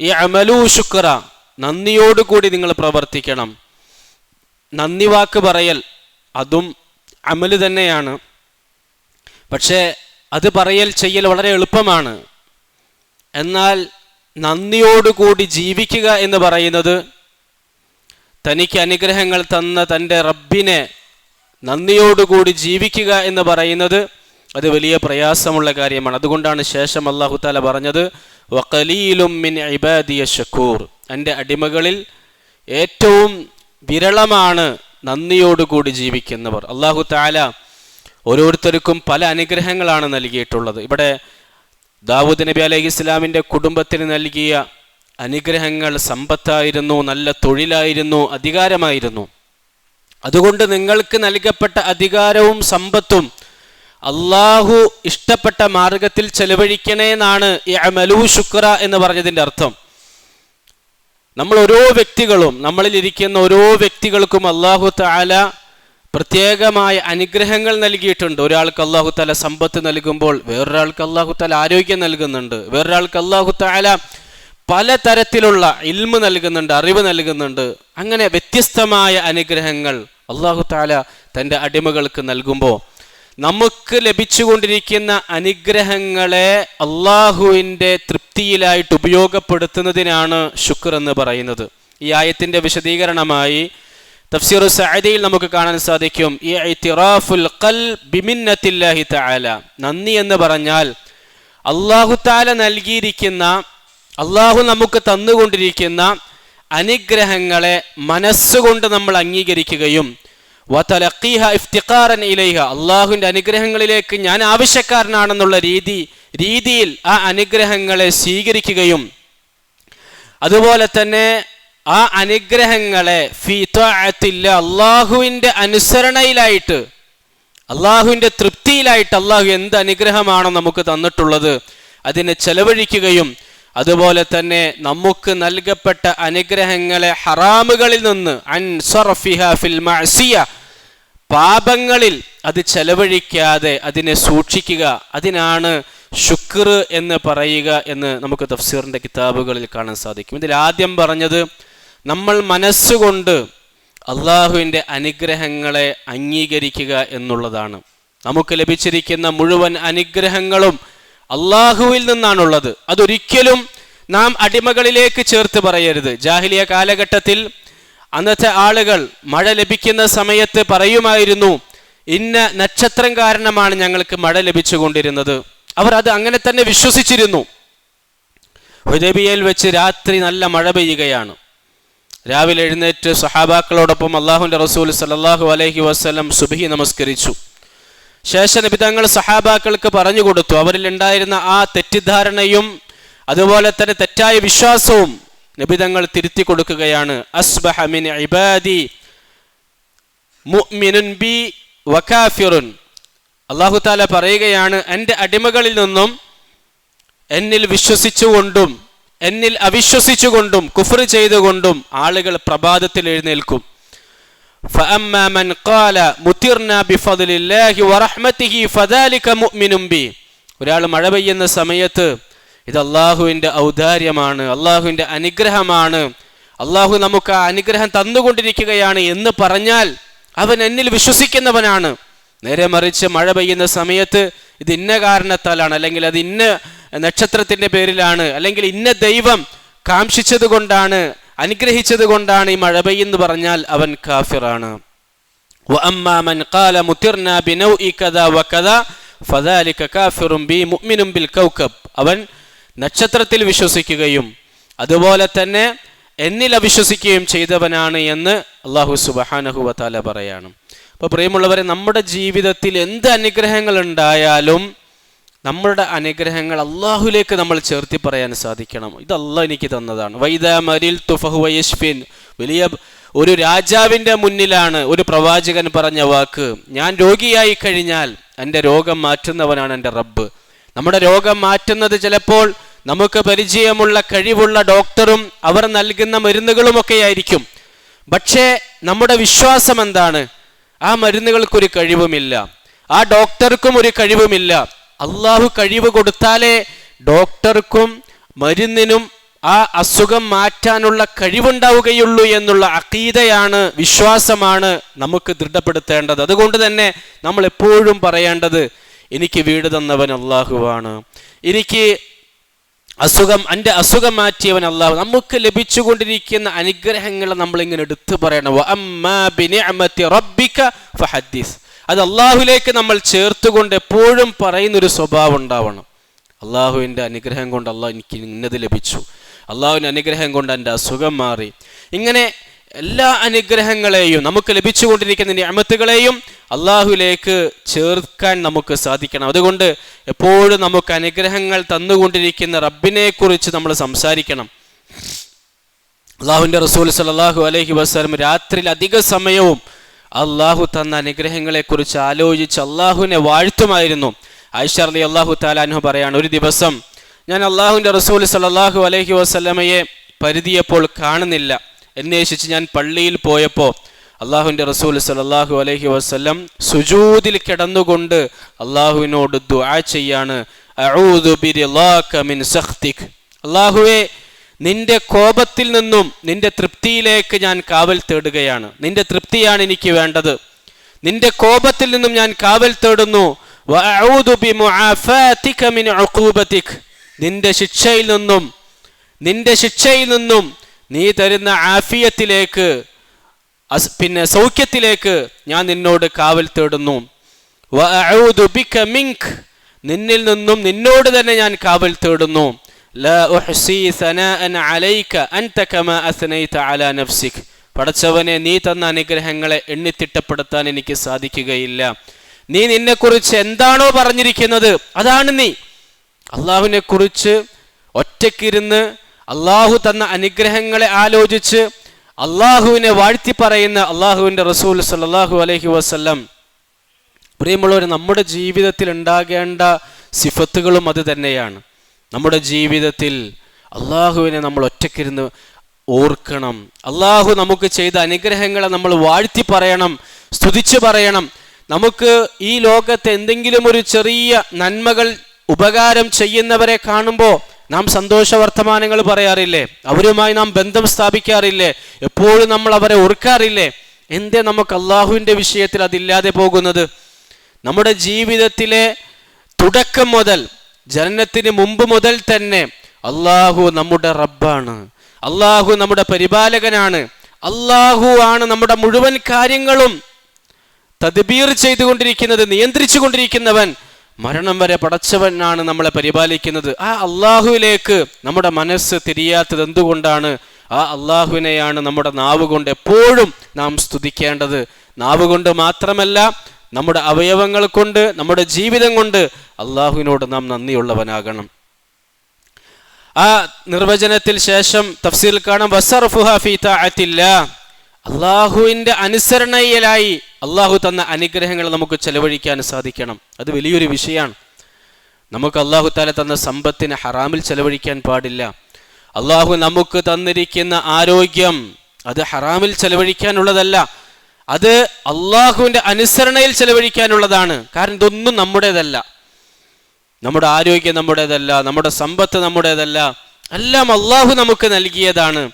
ഇഅ്മലൂ ശുക്ര, നന്ദിയോടുകൂടി നിങ്ങൾ പ്രവർത്തിക്കണം. നന്ദി വാക്ക് പറയൽ അതും അമല് തന്നെയാണ്. പക്ഷേ അത് പറയൽ ചെയ്യൽ വളരെ എളുപ്പമാണ്. എന്നാൽ നന്ദിയോടുകൂടി ജീവിക്കുക എന്ന് പറയുന്നത്, തനിക്ക് അനുഗ്രഹങ്ങൾ തന്ന തൻ്റെ റബ്ബിനെ നന്ദിയോടുകൂടി ജീവിക്കുക എന്ന് പറയുന്നത് അത് വലിയ പ്രയാസമുള്ള കാര്യമാണ്. അതുകൊണ്ടാണ് ശേഷം അല്ലാഹു തആല പറഞ്ഞത്, വഖലീലും മിൻ ഇബാദിയ ശക്കൂർ, എൻ്റെ അടിമകളിൽ ഏറ്റവും വിരളമാണ് നന്ദിയോടുകൂടി ജീവിക്കുന്നവർ. അല്ലാഹു തആല ഓരോരുത്തർക്കും പല അനുഗ്രഹങ്ങളാണ് നൽകിയിട്ടുള്ളത്. ഇവിടെ ദാവൂദ് നബി അലൈഹിസ്സലാമിൻ്റെ കുടുംബത്തിന് നൽകിയ അനുഗ്രഹങ്ങൾ സമ്പത്തായിരുന്നു, നല്ല തൊഴിലായിരുന്നു, അധികാരമായിരുന്നു. അതുകൊണ്ട് നിങ്ങൾക്ക് നൽകപ്പെട്ട അധികാരവും സമ്പത്തും അള്ളാഹു ഇഷ്ടപ്പെട്ട മാർഗത്തിൽ ചെലവഴിക്കണേ എന്നാണ് ഇഅ്മലൂ ശുക്ര എന്ന് പറഞ്ഞതിൻ്റെ അർത്ഥം. നമ്മൾ ഓരോ വ്യക്തികളും, നമ്മളിൽ ഇരിക്കുന്ന ഓരോ വ്യക്തികൾക്കും അല്ലാഹു തആല പ്രത്യേകമായ അനുഗ്രഹങ്ങൾ നൽകിയിട്ടുണ്ട്. ഒരാൾക്ക് അല്ലാഹു തആല സമ്പത്ത് നൽകുമ്പോൾ വേറൊരാൾക്ക് അല്ലാഹു തആല ആരോഗ്യം നൽകുന്നുണ്ട്, വേറൊരാൾക്ക് അല്ലാഹു തആല പലതരത്തിലുള്ള ഇൽമ് നൽകുന്നുണ്ട്, അറിവ് നൽകുന്നുണ്ട്. അങ്ങനെ വ്യത്യസ്തമായ അനുഗ്രഹങ്ങൾ അല്ലാഹു തആല തൻ്റെ അടിമകൾക്ക് നൽകുമ്പോൾ നമുക്ക് ലഭിച്ചുകൊണ്ടിരിക്കുന്ന അനുഗ്രഹങ്ങളെ അള്ളാഹുവിൻ്റെ തൃപ്തിയിലായിട്ട് ഉപയോഗപ്പെടുത്തുന്നതിനാണ് ശുക്ർ എന്ന് പറയുന്നത്. ഈ ആയത്തിൻ്റെ വിശദീകരണമായി തഫ്സീർ സഅദിയിൽ നമുക്ക് കാണാൻ സാധിക്കും, ഇഅ്തിറാഫുൽ ഖൽബ് ബിമിന്നത്തില്ലാഹി തആല, നന്ദി എന്ന് പറഞ്ഞാൽ അല്ലാഹു തആല നൽകിയിരിക്കുന്ന, അല്ലാഹു നമുക്ക് തന്നുകൊണ്ടിരിക്കുന്ന അനുഗ്രഹങ്ങളെ മനസ്സുകൊണ്ട് നമ്മൾ അംഗീകരിക്കുകയും വതലഖീഹ ഇഫ്തിഖാറൻ ഇലൈഹ, അല്ലാഹുവിൻ്റെ അനുഗ്രഹങ്ങളിലേക്ക് ഞാൻ ആവശ്യക്കാരനാണെന്നുള്ള രീതിയിൽ ആ അനുഗ്രഹങ്ങളെ സ്വീകരിക്കുകയും അതുപോലെ തന്നെ ആ അനുഗ്രഹങ്ങളെ ഫീ തഅത്തില്ല, അല്ലാഹുവിൻ്റെ അനുസരണയിലായിട്ട്, അല്ലാഹുവിൻ്റെ തൃപ്തിയിലായിട്ട് അല്ലാഹു എന്ത് അനുഗ്രഹമാണോ നമുക്ക് തന്നിട്ടുള്ളത് അതിനെ ചെലവഴിക്കുകയും അതുപോലെ തന്നെ നമുക്ക് നൽകപ്പെട്ട അനുഗ്രഹങ്ങളെ ഹറാമുകളിൽ നിന്ന് അൻ സർഫിഹ ഫിൽ മഅസിയ, പാപങ്ങളിൽ അത് ചെലവഴിക്കാതെ അതിനെ സൂക്ഷിക്കുക, അതിനാണ് ശുക്ർ എന്ന് പറയുക എന്ന് നമുക്ക് തഫ്സീറിൻ്റെ കിതാബുകളിൽ കാണാൻ സാധിക്കും. ഇതിൽ ആദ്യം പറഞ്ഞത് നമ്മൾ മനസ്സുകൊണ്ട് അള്ളാഹുവിൻ്റെ അനുഗ്രഹങ്ങളെ അംഗീകരിക്കുക എന്നുള്ളതാണ്. നമുക്ക് ലഭിച്ചിരിക്കുന്ന മുഴുവൻ അനുഗ്രഹങ്ങളും അള്ളാഹുവിൽ നിന്നാണുള്ളത്. അതൊരിക്കലും നാം അടിമകളിലേക്ക് ചേർത്ത് പറയരുത്. ജാഹിലിയ കാലഘട്ടത്തിൽ അന്നത്തെ ആളുകൾ മഴ ലഭിക്കുന്ന സമയത്ത് പറയുമായിരുന്നു, ഇന്ന നക്ഷത്രം കാരണമാണ് ഞങ്ങൾക്ക് മഴ ലഭിച്ചുകൊണ്ടിരുന്നത്. അവർ അത് അങ്ങനെ തന്നെ വിശ്വസിച്ചിരുന്നു. ഹുദൈബിയയിൽ വെച്ച് രാത്രി നല്ല മഴ പെയ്യുകയാണ്. രാവിലെ എഴുന്നേറ്റ് സഹാബാക്കളോടൊപ്പം അള്ളാഹുവിൻ്റെ റസൂൽ സല്ലല്ലാഹു അലൈഹി വസല്ലം സുബ്ഹി നമസ്കരിച്ചു. ശേഷം നബി തങ്ങൾ സഹാബാക്കൾക്ക് പറഞ്ഞു കൊടുത്തു. അവരിൽ ഉണ്ടായിരുന്ന ആ തെറ്റിദ്ധാരണയും അതുപോലെ തന്നെ തെറ്റായ വിശ്വാസവും നബി തങ്ങൾ തിരുത്തി കൊടുക്കുകയാണ്. അസ്ബഹ മിൻ ഇബാദി മുഅ്മിനുൻ ബി വകാഫിറുൻ. അല്ലാഹു തആല പറയുകയാണ്, എൻ്റെ അടിമകളിൽ നിന്നും എന്നിൽ വിശ്വസിച്ചുകൊണ്ടും എന്നിൽ അവിശ്വസിച്ചുകൊണ്ടും കുഫ്ർ ചെയ്തുകൊണ്ടും ആളുകൾ പ്രഭാതത്തിൽ എഴുന്നേൽക്കും. ഫഅമ്മാ മൻ ഖാല മുതിർനാ ബിഫദ്ലില്ലാഹി വറഹ്മതിഹി ഫദാലിക മുഅ്മിനുൻ ബി. ഒരാൾ മഴ പെയ്യുന്ന സമയത്ത് ഇത് അള്ളാഹുവിൻ്റെ ഔദാര്യമാണ്, അള്ളാഹുവിൻ്റെ അനുഗ്രഹമാണ്, അള്ളാഹു നമുക്ക് ആ അനുഗ്രഹം തന്നുകൊണ്ടിരിക്കുകയാണ് എന്ന് പറഞ്ഞാൽ അവൻ എന്നിൽ വിശ്വസിക്കുന്നവനാണ്. നേരെ മറിച്ച് മഴ പെയ്യുന്ന സമയത്ത് ഇത് ഇന്ന കാരണത്താലാണ്, അല്ലെങ്കിൽ അത് ഇന്ന നക്ഷത്രത്തിൻ്റെ പേരിലാണ്, അല്ലെങ്കിൽ ഇന്ന ദൈവം കാംക്ഷിച്ചത് കൊണ്ടാണ്, അനുഗ്രഹിച്ചത് കൊണ്ടാണ് ഈ മഴ പെയ്യെന്ന് പറഞ്ഞാൽ അവൻ കാഫിറാണ്. വഅമ്മാ മൻ ഖാല മുതിർനാ ബിനൗഇ കദാ വകദാ ഫദാലിക കാഫിറുൻ ബി മുഅ്മിനുൻ ബിൽ കൗകബ്. അവൻ നക്ഷത്രത്തിൽ വിശ്വസിക്കുകയും അതുപോലെ തന്നെ എന്നിൽ അവിശ്വസിക്കുകയും ചെയ്തവനാണ് എന്ന് അല്ലാഹു സുബ്ഹാനഹു വ തആല പറയാണ്. അപ്പോൾ പ്രിയമുള്ളവരെ, നമ്മുടെ ജീവിതത്തിൽ എന്ത് അനുഗ്രഹങ്ങൾ ഉണ്ടായാലും നമ്മുടെ അനുഗ്രഹങ്ങൾ അള്ളാഹുലേക്ക് നമ്മൾ ചേർത്തി പറയാൻ സാധിക്കണം. ഇത് അള്ളാഹ് എനിക്ക് തന്നതാണ്. വൈദാ മരിൽതു ഫഹുവ യശ്ഫിൻ. വലിയ ഒരു രാജാവിൻ്റെ മുന്നിലാണ് ഒരു പ്രവാചകൻ പറഞ്ഞ വാക്ക്, ഞാൻ രോഗിയായി കഴിഞ്ഞാൽ എൻ്റെ രോഗം മാറ്റുന്നവനാണ് എൻ്റെ റബ്ബ്. നമ്മുടെ രോഗം മാറ്റുന്നത് ചിലപ്പോൾ നമുക്ക് പരിചയമുള്ള കഴിവുള്ള ഡോക്ടറും അവർ നൽകുന്ന മരുന്നുകളുമൊക്കെ ആയിരിക്കും. പക്ഷേ നമ്മുടെ വിശ്വാസം എന്താണ്? ആ മരുന്നുകൾക്കൊരു കഴിവുമില്ല, ആ ഡോക്ടർക്കും ഒരു കഴിവുമില്ല. അള്ളാഹു കഴിവ് കൊടുത്താലേ ഡോക്ടർക്കും മരുന്നിനും ആ അസുഖം മാറ്റാനുള്ള കഴിവുണ്ടാവുകയുള്ളൂ എന്നുള്ള അഖീദയാണ്, വിശ്വാസമാണ് നമുക്ക് ദൃഢപ്പെടുത്തേണ്ടത്. അതുകൊണ്ട് തന്നെ നമ്മൾ എപ്പോഴും പറയേണ്ടത്, എനിക്ക് വീട് തന്നവൻ അള്ളാഹുവാണ്, എനിക്ക് എൻ്റെ അസുഖം മാറ്റിയവൻ അള്ളാഹു. നമുക്ക് ലഭിച്ചുകൊണ്ടിരിക്കുന്ന അനുഗ്രഹങ്ങൾ നമ്മളിങ്ങനെ എടുത്തു പറയണം. വഅമ്മാ ബിനിഅമതി റബ്ബിക ഫഹദ്ദിസ്. അത് അള്ളാഹുലേക്ക് നമ്മൾ ചേർത്തുകൊണ്ട് എപ്പോഴും പറയുന്നൊരു സ്വഭാവം ഉണ്ടാവണം. അള്ളാഹുവിൻ്റെ അനുഗ്രഹം കൊണ്ട് അള്ളാഹു എനിക്ക് ഇന്നത് ലഭിച്ചു, അള്ളാഹുവിൻ്റെ അനുഗ്രഹം കൊണ്ട് എൻ്റെ അസുഖം മാറി. ഇങ്ങനെ എല്ലാ അനുഗ്രഹങ്ങളെയും, നമുക്ക് ലഭിച്ചുകൊണ്ടിരിക്കുന്ന നിഅമത്തുകളെയും അള്ളാഹുലേക്ക് ചേർക്കാൻ നമുക്ക് സാധിക്കണം. അതുകൊണ്ട് എപ്പോഴും നമുക്ക് അനുഗ്രഹങ്ങൾ തന്നുകൊണ്ടിരിക്കുന്ന റബ്ബിനെ കുറിച്ച് നമ്മൾ സംസാരിക്കണം. അള്ളാഹുവിൻ്റെ റസൂൽ സല്ലല്ലാഹു അലൈഹി വസല്ലം രാത്രിയിൽ അധിക സമയവും അള്ളാഹു തന്ന അനുഗ്രഹങ്ങളെക്കുറിച്ച് ആലോചിച്ച് അള്ളാഹുവിനെ വാഴ്ത്തുമായിരുന്നു. ആയിഷ റളിയല്ലാഹു തആല അൻഹ പറയാണ്, ഒരു ദിവസം ഞാൻ അള്ളാഹുവിൻ്റെ റസൂൽ സല്ലല്ലാഹു അലൈഹി വസല്ലമയെ പരിധിയപ്പോൾ കാണുന്നില്ല. അന്വേഷിച്ച് ഞാൻ പള്ളിയിൽ പോയപ്പോൾ അള്ളാഹുവിൻ്റെ റസൂൽ സല്ലല്ലാഹു അലൈഹി വസല്ലം സുജൂദിൽ കിടന്നുകൊണ്ട് അള്ളാഹുവിനോട് ദുആ ചെയ്യാണ്, അഊദു ബിറിളാക മിൻ സഖ്തിക്. അള്ളാഹുവേ, നിന്റെ കോപത്തിൽ നിന്നും നിന്റെ തൃപ്തിയിലേക്ക് ഞാൻ കാവൽ തേടുകയാണ്. നിന്റെ തൃപ്തിയാണ് എനിക്ക് വേണ്ടത്, നിന്റെ കോപത്തിൽ നിന്നും ഞാൻ കാവൽ തേടുന്നു. വഅഊദു ബിമുആഫാതിക മിൻ ഉഖൂബതിക്. നിന്റെ ശിക്ഷയിൽ നിന്നും നീ തരുന്ന ആഫിയത്തിലേക്ക്, സൗഖ്യത്തിലേക്ക് ഞാൻ നിന്നോട് കാവൽ തേടുന്നു. വഅഊദു ബിക മിൻക്. നിന്നിൽ നിന്നും നിന്നോട് തന്നെ ഞാൻ കാവൽ തേടുന്നു. ലാ ഉഹ്സി സനാഅൻ അലൈക അൻത കമാ അസ്നൈത അലാ നഫ്സിക്. പടച്ചവനെ, നീ തന്ന അനുഗ്രഹങ്ങളെ എണ്ണിത്തിട്ടപ്പെടുത്താൻ എനിക്ക് സാധിക്കുകയില്ല. നീ നിന്നെക്കുറിച്ച് എന്താണോ പറഞ്ഞിരിക്കുന്നത് അതാണ് നീ. അള്ളാഹുവിനെ കുറിച്ച് ഒറ്റയ്ക്കിരുന്ന് അള്ളാഹു തന്ന അനുഗ്രഹങ്ങളെ ആലോചിച്ച് അള്ളാഹുവിനെ വാഴ്ത്തി പറയുന്ന അള്ളാഹുവിൻ്റെ റസൂൽ സല്ലല്ലാഹു അലൈഹി വസല്ലം. പ്രിയമുള്ളവർ, നമ്മുടെ ജീവിതത്തിൽ ഉണ്ടാകേണ്ട സിഫത്തുകളും അത് തന്നെയാണ്. നമ്മുടെ ജീവിതത്തിൽ അള്ളാഹുവിനെ നമ്മൾ ഒറ്റയ്ക്കിരുന്ന് ഓർക്കണം. അള്ളാഹു നമുക്ക് ചെയ്ത അനുഗ്രഹങ്ങളെ നമ്മൾ വാഴ്ത്തി പറയണം, സ്തുതിച്ച് പറയണം. നമുക്ക് ഈ ലോകത്ത് എന്തെങ്കിലും ഒരു ചെറിയ നന്മകൾ ഉപകാരം ചെയ്യുന്നവരെ കാണുമ്പോൾ നാം സന്തോഷ വർത്തമാനങ്ങൾ പറയാറില്ലേ? അവരുമായി നാം ബന്ധം സ്ഥാപിക്കാറില്ലേ? എപ്പോഴും നമ്മൾ അവരെ ഓർക്കാറില്ലേ? എന്തേ നമുക്ക് അള്ളാഹുവിൻ്റെ വിഷയത്തിൽ അതില്ലാതെ പോകുന്നത്? നമ്മുടെ ജീവിതത്തിലെ തുടക്കം മുതൽ ജനനത്തിന് മുമ്പ് മുതൽ തന്നെ അള്ളാഹു നമ്മുടെ റബ്ബാണ്, അള്ളാഹു നമ്മുടെ പരിപാലകനാണ്, അള്ളാഹു ആണ് നമ്മുടെ മുഴുവൻ കാര്യങ്ങളും തദ്ബീർ ചെയ്തുകൊണ്ടിരിക്കുന്നത്, നിയന്ത്രിച്ചു കൊണ്ടിരിക്കുന്നവൻ, മരണം വരെ പടച്ചവനാണ് നമ്മളെ പരിപാലിക്കുന്നത്. ആ അള്ളാഹുവിലേക്ക് നമ്മുടെ മനസ്സ് തിരിയാത്തത് എന്തുകൊണ്ടാണ്? ആ അള്ളാഹുവിനെയാണ് നമ്മുടെ നാവ് കൊണ്ട് എപ്പോഴും നാം സ്തുതിക്കേണ്ടത്. നാവ് കൊണ്ട് മാത്രമല്ല, നമ്മുടെ അവയവങ്ങൾ കൊണ്ട്, നമ്മുടെ ജീവിതം കൊണ്ട് അള്ളാഹുവിനോട് നാം നന്ദിയുള്ളവനാകണം. ആ നിർവചനത്തിൽ ശേഷം തഫ്സീൽ കാണാം, വസർഫുഹാ ഫീ തഅത്തില്ലാഹ്, അള്ളാഹുവിൻ്റെ അനുസരണയിലായി അള്ളാഹു തന്ന അനുഗ്രഹങ്ങൾ നമുക്ക് ചെലവഴിക്കാൻ സാധിക്കണം. അത് വലിയൊരു വിഷയമാണ്. നമുക്ക് അള്ളാഹു താല തന്ന സമ്പത്തിനെ ഹറാമിൽ ചെലവഴിക്കാൻ പാടില്ല. അള്ളാഹു നമുക്ക് തന്നിരിക്കുന്ന ആരോഗ്യം അത് ഹറാമിൽ ചെലവഴിക്കാനുള്ളതല്ല, അത് അള്ളാഹുവിൻ്റെ അനുസരണയിൽ ചെലവഴിക്കാനുള്ളതാണ്. കാരണം ഇതൊന്നും നമ്മുടേതല്ല, നമ്മുടെ ആരോഗ്യം നമ്മുടേതല്ല, നമ്മുടെ സമ്പത്ത് നമ്മുടേതല്ല, എല്ലാം അള്ളാഹു നമുക്ക് നൽകിയതാണ്.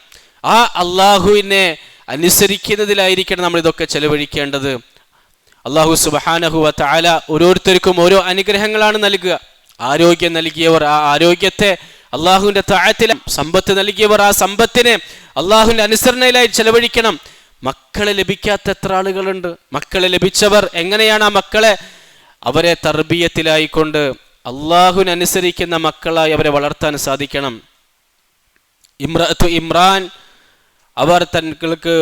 ആ അള്ളാഹുവിനെ അനുസരിക്കുന്നതിലായിരിക്കണം നമ്മൾ ഇതൊക്കെ ചെലവഴിക്കേണ്ടത്. അള്ളാഹു സുബ്ഹാനഹു വ തആല ഓരോരുത്തർക്കും ഓരോ അനുഗ്രഹങ്ങളാണ് നൽകുക. ആരോഗ്യം നൽകിയവർ ആ ആരോഗ്യത്തെ അള്ളാഹുവിൻ്റെ തഅത്തിൽ, സമ്പത്ത് നൽകിയവർ ആ സമ്പത്തിനെ അള്ളാഹുവിൻ്റെ അനുസരണയിലായി ചെലവഴിക്കണം. മക്കളെ ലഭിക്കാത്ത എത്ര ആളുകളുണ്ട്? മക്കളെ ലഭിച്ചവർ എങ്ങനെയാണ് ആ മക്കളെ അവരെ തർബിയത്തിലായിക്കൊണ്ട് അള്ളാഹുവിനനുസരിക്കുന്ന മക്കളായി അവരെ വളർത്താൻ സാധിക്കണം. ഇമ്രാൻ അവർ തങ്ങൾക്ക്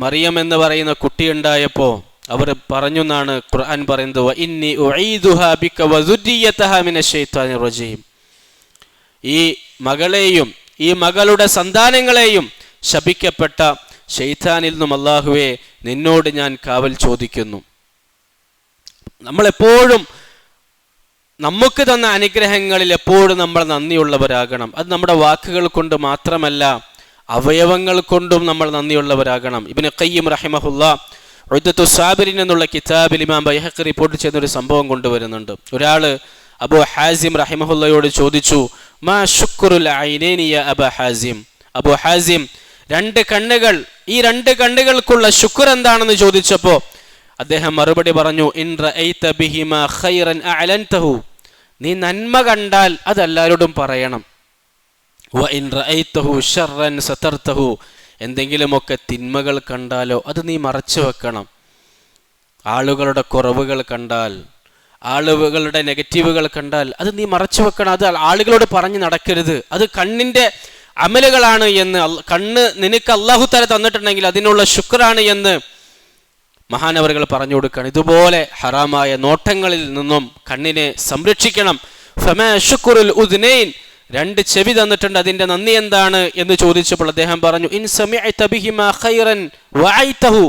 മറിയം എന്ന് പറയുന്ന കുട്ടിയുണ്ടായപ്പോൾ അവർ പറഞ്ഞു എന്നാണ് ഖുർആൻ പറയുന്നത്, വഇന്നി ഉഈദുഹാ ബിക വദുരിയതഹാ മിനശ്ശൈത്വാനിർ റജീം, ഈ മകളെയും ഈ മകളുടെ സന്താനങ്ങളെയും ശപിക്കപ്പെട്ട ശൈത്താനിൽ നിന്നും അല്ലാഹുവേ നിന്നോട് ഞാൻ കാവൽ ചോദിക്കുന്നു. നമ്മളെപ്പോഴും നമുക്ക് തന്ന അനുഗ്രഹങ്ങളിൽ എപ്പോഴും നമ്മൾ നന്ദിയുള്ളവരാകണം. അത് നമ്മുടെ വാക്കുകൾ കൊണ്ട് മാത്രമല്ല, അവയവങ്ങൾ കൊണ്ടും നമ്മൾ നന്ദിയുള്ളവരാകണം. ഇബ്നു ഖയ്യിം റഹിമഹുല്ലാഹ് ഉദ്ദത്തു സാബിരിൻ എന്നുള്ള കിതാബിൽ ഇമാം ബൈഹഖി റിപ്പോർട്ട് ചെയ്യുന്ന ഒരു സംഭവം കൊണ്ടുവരുന്നുണ്ട്. ഒരാൾ അബൂ ഹാസിം റഹിമഹുല്ലയോട് ചോദിച്ചു, മാ ശുക്റുൽ ഐനൈനി യാ അബൂ ഹാസിം, അബൂ ഹാസിം, രണ്ട് കണ്ണുകൾ, ഈ രണ്ട് കണ്ണുകൾക്കുള്ള ശുക്ർ എന്താണെന്ന് ചോദിച്ചപ്പോൾ അദ്ദേഹം മറുപടി പറഞ്ഞു, ഇൻ റഅയ്ത ബിഹിമാ ഖൈറൻ അഅലൻതഹു, നീ നന്മ കണ്ടാൽ അത് എല്ലാവരോടും പറയണം. വ ഇൻ റഅയ്തഹു ശർറൻ സതർതഹു, എന്തെങ്കിലുമൊക്കെ തിന്മകൾ കണ്ടാലോ അത് നീ മറച്ചു വെക്കണം. ആളുകളുടെ കുറവുകൾ കണ്ടാൽ, ആളുകളുടെ നെഗറ്റീവുകൾ കണ്ടാൽ അത് നീ മറച്ചു വെക്കണം. അത് ആളുകളോട് പറഞ്ഞു നടക്കരുത്. അത് കണ്ണിൻ്റെ അമലുകളാണ് എന്ന്, കണ്ണ് നിനക്ക് അല്ലാഹു തആല തന്നിട്ടുണ്ടെങ്കിൽ അതിനുള്ള ശുക്റാണ് എന്ന് മഹാനവറുകൾ പറഞ്ഞു കൊടുക്കുകയാണ്. ഇതുപോലെ ഹറാമായ നോട്ടങ്ങളിൽ നിന്നും കണ്ണിനെ സംരക്ഷിക്കണം. ഫമാ ശുക്റുൽ ഉദ്നൈൻ, രണ്ട് ചെവി തന്നിട്ടുണ്ട്, അതിൻ്റെ നന്ദി എന്താണ് എന്ന് ചോദിച്ചപ്പോൾ അദ്ദേഹം പറഞ്ഞു, ഇൻ സമിഅത ബിഹിമാ ഖൈറൻ വഅയ്തഹു,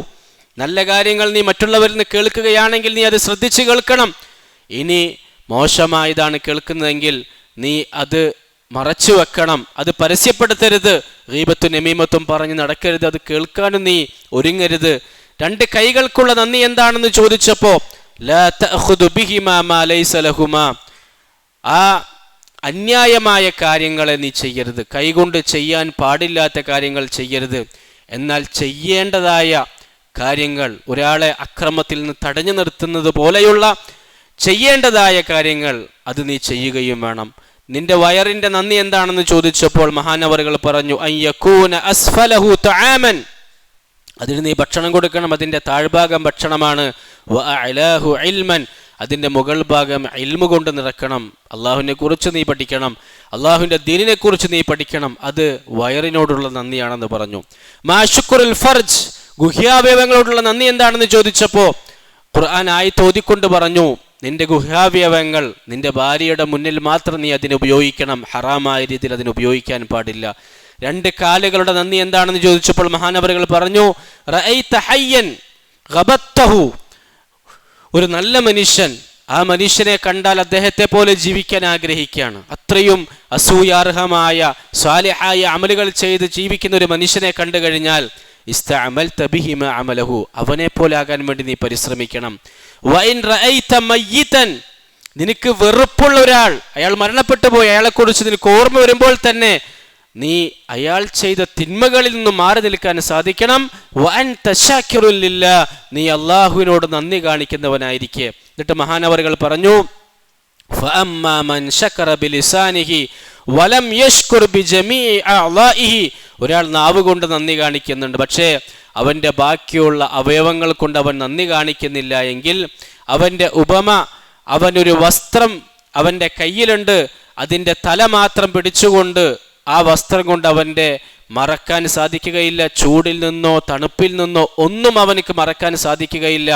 നല്ല കാര്യങ്ങൾ നീ മറ്റുള്ളവരിൽ നിന്ന് കേൾക്കുകയാണെങ്കിൽ നീ അത് ശ്രദ്ധിച്ച് കേൾക്കണം. ഇനി മോശമായതാണ് കേൾക്കുന്നതെങ്കിൽ നീ അത് മറച്ചു വെക്കണം, അത് പരസ്യപ്പെടുത്തരുത്. ഗീബത്തും നമീമത്തും പറഞ്ഞ് നടക്കരുത്, അത് കേൾക്കാനും നീ ഒരുങ്ങരുത്. രണ്ട് കൈകൾക്കുള്ള നന്ദി എന്താണെന്ന് ചോദിച്ചപ്പോൾ ലാ തഅഖുദു ബിഹിമാ മാ ലൈസ ലഹുമാ, ആ അന്യായമായ കാര്യങ്ങളെ നീ ചെയ്യരുത്, കൈകൊണ്ട് ചെയ്യാൻ പാടില്ലാത്ത കാര്യങ്ങൾ ചെയ്യരുത്. എന്നാൽ ചെയ്യേണ്ടതായ കാര്യങ്ങൾ, ഒരാളെ അക്രമത്തിൽ നിന്ന് തടഞ്ഞു നിർത്തുന്നത് പോലെയുള്ള ചെയ്യേണ്ടതായ കാര്യങ്ങൾ അത് നീ ചെയ്യുകയും വേണം. നിന്റെ വയറിന്റെ നന്ദി എന്താണെന്ന് ചോദിച്ചപ്പോൾ മഹാനവറുകൾ പറഞ്ഞു, അയ്യകൂന അസ്ഫലഹു തആമൻ, അതിന് നീ ഭക്ഷണം കൊടുക്കണം, അതിൻ്റെ താഴ്ഭാഗം ഭക്ഷണമാണ്. വഅഅലാഹു ഇൽമൻ, അതിൻ്റെ മുകൾ ഭാഗം ഇൽമു കൊണ്ട് നിറക്കണം. അള്ളാഹുവിനെ കുറിച്ച് നീ പഠിക്കണം, അള്ളാഹുവിൻ്റെ ദീനിനെ കുറിച്ച് നീ പഠിക്കണം. അത് വയറിനോടുള്ള നന്ദിയാണെന്ന് പറഞ്ഞു. മാ ശുക്റുൽ ഫർജ്, ഗുഹ്യാവയവങ്ങളോടുള്ള നന്ദി എന്താണെന്ന് ചോദിച്ചപ്പോൾ ഖുർആൻ ആയത്ത് ഓതിക്കൊണ്ട് പറഞ്ഞു, നിന്റെ ഗുഹ്യാവയവങ്ങൾ നിന്റെ ഭാര്യയുടെ മുന്നിൽ മാത്രം നീ അതിനെ ഉപയോഗിക്കണം, ഹറാമായ രീതിയിൽ അതിനെ ഉപയോഗിക്കാൻ പാടില്ല. രണ്ട് കാലുകളുടെ നന്ദി എന്താണെന്ന് ചോദിച്ചപ്പോൾ മഹാനവറുകൾ പറഞ്ഞു, റഅയ്ത ഹയ്യൻ ഗബത്തഹു, ഒരു നല്ല മനുഷ്യൻ, ആ മനുഷ്യനെ കണ്ടാൽ അദ്ദേഹത്തെ പോലെ ജീവിക്കാൻ ആഗ്രഹിക്കുകയാണ്. അത്രയും അസൂയാർഹമായ സ്വാലിഹായ അമലുകൾ ചെയ്ത് ജീവിക്കുന്ന ഒരു മനുഷ്യനെ കണ്ടു കഴിഞ്ഞാൽ ഇസ്തഅമൽത ബിഹിമ അമലഹു, അവനെ പോലെ ആകാൻ വേണ്ടി നീ പരിശ്രമിക്കണം. വഇൻ റഅയ്ത മയ്യിതൻ, നിനക്ക് വെറുപ്പുള്ള ഒരാൾ, അയാൾ മരണപ്പെട്ടു പോയി, അയാളെക്കുറിച്ച് നിനക്ക് ഓർമ്മ വരുമ്പോൾ തന്നെ നീ അയാൾ ചെയ്ത തിന്മകളിൽ നിന്നും മാറി നിൽക്കാൻ സാധിക്കണം. വഅൻത ശാകിറുൻ ലില്ലാഹ്, നീ അല്ലാഹുവിനോട് നന്ദി കാണിക്കുന്നവനായിരിക്കെ. എന്നിട്ട് മഹാനവറുകൾ പറഞ്ഞു, ഫഅമ്മാ മൻ ശകറ ബിലിസാനിഹി വലം യശ്കുർ ബിജമീഇ അഅ്ളാഇഹി. ഒരാൾ നാവ് കൊണ്ട് നന്ദി കാണിക്കുന്നുണ്ട്, പക്ഷേ അവൻ്റെ ബാക്കിയുള്ള അവയവങ്ങൾ കൊണ്ട് അവൻ നന്ദി കാണിക്കുന്നില്ല എങ്കിൽ അവൻ്റെ ഉപമ, അവനൊരു വസ്ത്രം അവൻ്റെ കയ്യിലുണ്ട്, അതിൻ്റെ തല മാത്രം പിടിച്ചുകൊണ്ട് ആ വസ്ത്രം കൊണ്ട് അവൻ്റെ മറക്കാൻ സാധിക്കുകയില്ല. ചൂടിൽ നിന്നോ തണുപ്പിൽ നിന്നോ ഒന്നും അവനക്ക് മറക്കാൻ സാധിക്കുകയില്ല.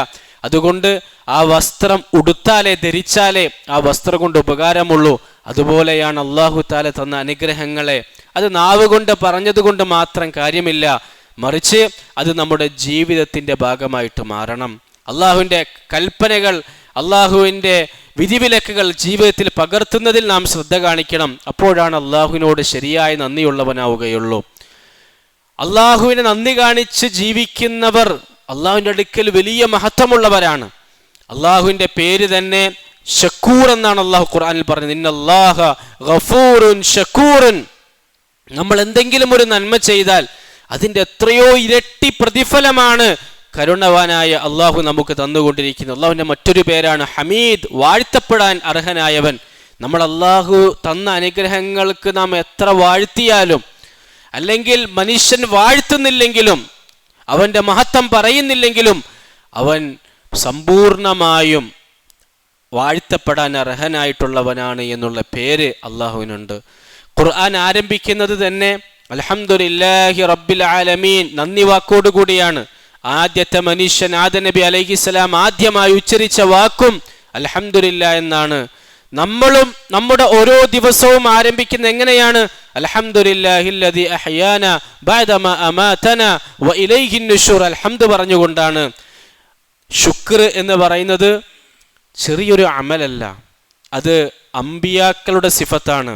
അതുകൊണ്ട് ആ വസ്ത്രം ഉടുത്താലേ, ധരിച്ചാലേ ആ വസ്ത്രം കൊണ്ട് ഉപകാരമുള്ളൂ. അതുപോലെയാണ് അല്ലാഹു തആല തന്ന അനുഗ്രഹങ്ങളെ അത് നാവ് കൊണ്ട് പറഞ്ഞതുകൊണ്ട് മാത്രം കാര്യമില്ല, മറിച്ച് അത് നമ്മുടെ ജീവിതത്തിൻ്റെ ഭാഗമായിട്ട് മാറണം. അള്ളാഹുവിൻ്റെ കൽപ്പനകൾ, അള്ളാഹുവിൻ്റെ വിധിവിലക്കുകൾ ജീവിതത്തിൽ പകർത്തുന്നതിൽ നാം ശ്രദ്ധ കാണിക്കണം. അപ്പോഴാണ് അള്ളാഹുവിനോട് ശരിയായ നന്ദിയുള്ളവനാവുകയുള്ളൂ. അള്ളാഹുവിനെ നന്ദി കാണിച്ച് ജീവിക്കുന്നവർ അള്ളാഹുവിൻ്റെ അടുക്കൽ വലിയ മഹത്വമുള്ളവരാണ്. അള്ളാഹുവിൻ്റെ പേര് തന്നെ ഷക്കൂർ എന്നാണ് അള്ളാഹു ഖുർആനിൽ പറഞ്ഞത്. ഇന്നല്ലാഹ ഗഫൂറുൻ ഷക്കൂറുൻ. നമ്മൾ എന്തെങ്കിലും ഒരു നന്മ ചെയ്താൽ അതിൻ്റെ എത്രയോ ഇരട്ടി പ്രതിഫലമാണ് കരുണവാനായ അള്ളാഹു നമുക്ക് തന്നുകൊണ്ടിരിക്കുന്നത്. അള്ളാഹുവിൻ്റെ മറ്റൊരു പേരാണ് ഹമീദ്, വാഴ്ത്തപ്പെടാൻ അർഹനായവൻ. നമ്മൾ അള്ളാഹു തന്ന അനുഗ്രഹങ്ങൾക്ക് നാം എത്ര വാഴ്ത്തിയാലും, അല്ലെങ്കിൽ മനുഷ്യൻ വാഴ്ത്തുന്നില്ലെങ്കിലും, അവൻ്റെ മഹത്വം പറയുന്നില്ലെങ്കിലും, അവൻ സമ്പൂർണമായും വാഴ്ത്തപ്പെടാൻ അർഹനായിട്ടുള്ളവനാണ് എന്നുള്ള പേര് അള്ളാഹുവിനുണ്ട്. ഖുർആൻ ആരംഭിക്കുന്നത് തന്നെ അൽഹംദുലില്ലാഹി റബ്ബിൽ ആലമീൻ, നന്ദി വാക്കോടുകൂടിയാണ്. ആദ്യത്തെ മനുഷ്യൻ ആദം നബി അലൈഹിസ്സലാം ആദ്യമായി ഉച്ചരിച്ച വാക്കും അൽഹംദുലില്ലാ എന്നാണ്. നമ്മളും നമ്മുടെ ഓരോ ദിവസവും ആരംഭിക്കുന്ന എങ്ങനെയാണ്? അൽഹംദുലില്ലാഹില്ലദി അഹ്യാന ബഅദമാ അമാതന വ ഇലൈഹിൻ നുശൂർ. അൽഹംദ് പറഞ്ഞുകൊണ്ടാണ്. ശുക്ർ എന്ന് പറയുന്നത് ചെറിയൊരു അമലല്ല, അത് അമ്പിയാക്കളുടെ സിഫത്താണ്.